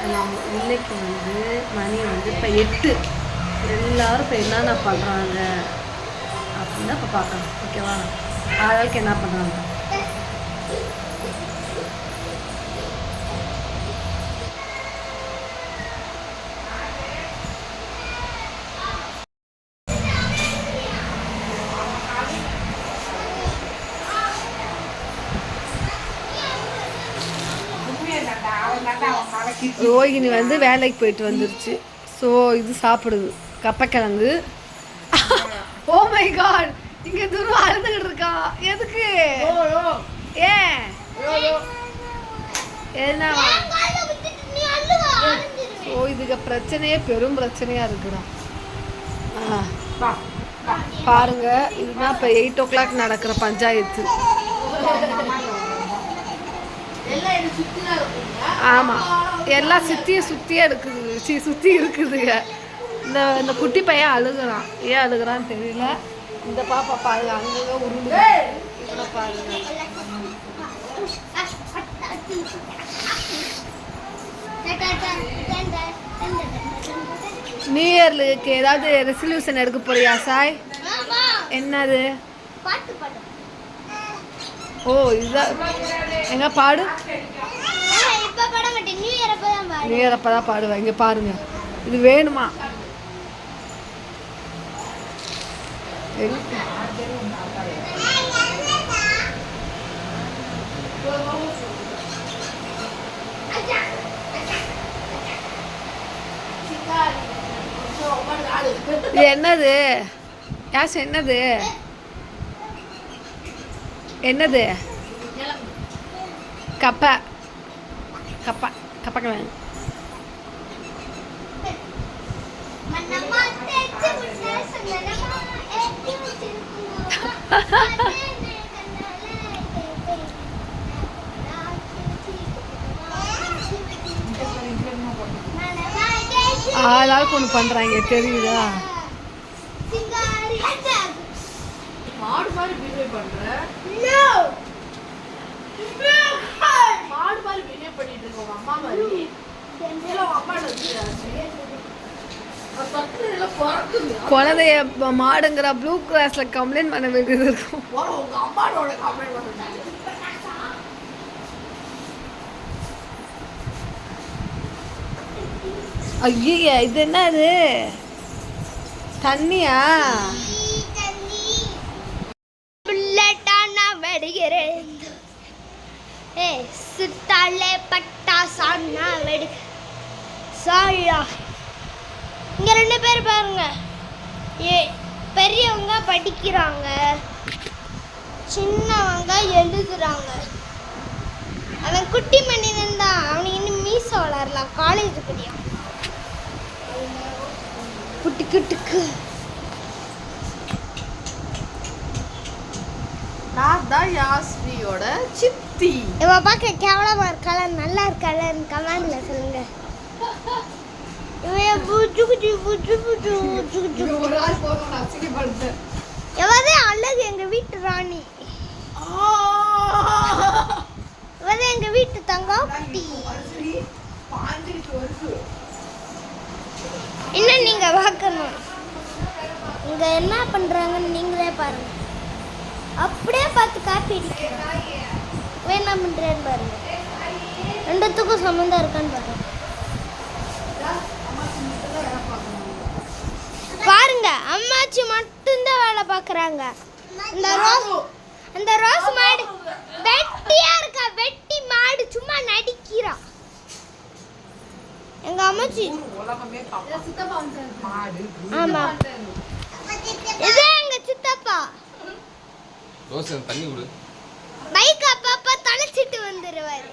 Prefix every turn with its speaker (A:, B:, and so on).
A: இன்னைக்கு மணி இப்போ 8. எல்லோரும் இப்போ என்னென்ன பண்ணுறாங்க அப்படின்னா இப்போ பார்க்கலாம். ஓகேவா? ஆளுக்கு என்ன பண்ணுறாங்க. ரோகிணி வேலைக்கு போயிட்டு வந்துருச்சு. ஸோ இது சாப்பிடுது கப்பக்கிழங்கு. ஓ மை காட், இங்கே தூரம் அழுதுகிட்டு இருக்கா. எதுக்கு? ஏன் என்னவா? ஸோ இதுக்கு பிரச்சனையே பெரும் பிரச்சனையாக இருக்குடா. பாருங்க, இதுதான் இப்போ 8 o'clock நடக்கிற பஞ்சாயத்து. ஆமாம், எல்லாம் சுற்றியே இருக்குது. சுற்றி இருக்குதுங்க. இந்த குட்டி பையன் அழுகுறான். ஏன் அழுகுறான்னு தெரியல. இந்த பாப்பா பாருங்க, அங்கங்கே உருண்டு பாருங்க. நியூ இயர்லுக்கு ஏதாவது ரெசல்யூஷன் எடுக்க போறியா சாய்? என்னது? ஓ, இதுதான். எங்க பாடு? நியூ இயர் அப்பதான் பாடுவேன். இங்க பாருங்க, இது வேணுமா? இது என்னது? யாஸ் என்னது? என்னது? கப்பக்கிழங்கு. ஆளாளுக்கு ஒன்று பண்றாங்க, தெரியுதா? குழந்தைய மாடுங்கிற ப்ளூ கிராஸ்ல கம்ப்ளைண்ட் பண்ண வேண்டியது இருக்கும். ஐயா, இது என்னது? தண்ணியா?
B: இங்க 2 பேர் பாருங்க. பெரியவங்க படிக்கிறாங்க, சின்னவங்க எழுதுறாங்க. அவன் குட்டி மனிதன் தான். அவனுக்கு இன்னும் மீச வளரலாம். காலேஜ் படியா புட்டிக்குட்டுக்கு.
A: நான் தான் யாஸ்மியோட சித்தி.
B: இவ பார்க்க கேவலமா இருக்காளா நல்லா இருக்காளன்னு கமெண்ட்ல சொல்லுங்க. அழகு எங்க வீட்டு ராணி. எங்க வீட்டு தங்கம் குட்டி. இன்னும் நீங்க பார்க்கணும், இங்க என்ன பண்றாங்கன்னு நீங்களே பாருங்க. அப்படியே பார்த்து காப்பி அடிக்கிறேன். என்ன பண்றேன்னு பாருங்க. 2த்துக்கும் சம்மந்தம் இருக்கான்னு பாருங்க. பாருங்க, அம்மாச்சி மட்டும்தான் வேலை பார்க்குறாங்க. அந்த ரோஸ் மாடு வெட்டியா இருக்கா. வெட்டி மாடு சும்மா நடிக்கிறா. எங்க அம்மாச்சி ஆமா, இது எங்க சித்தப்பா. பைக் அப்பப்ப தொலைச்சிட்டு வந்துருவாரு.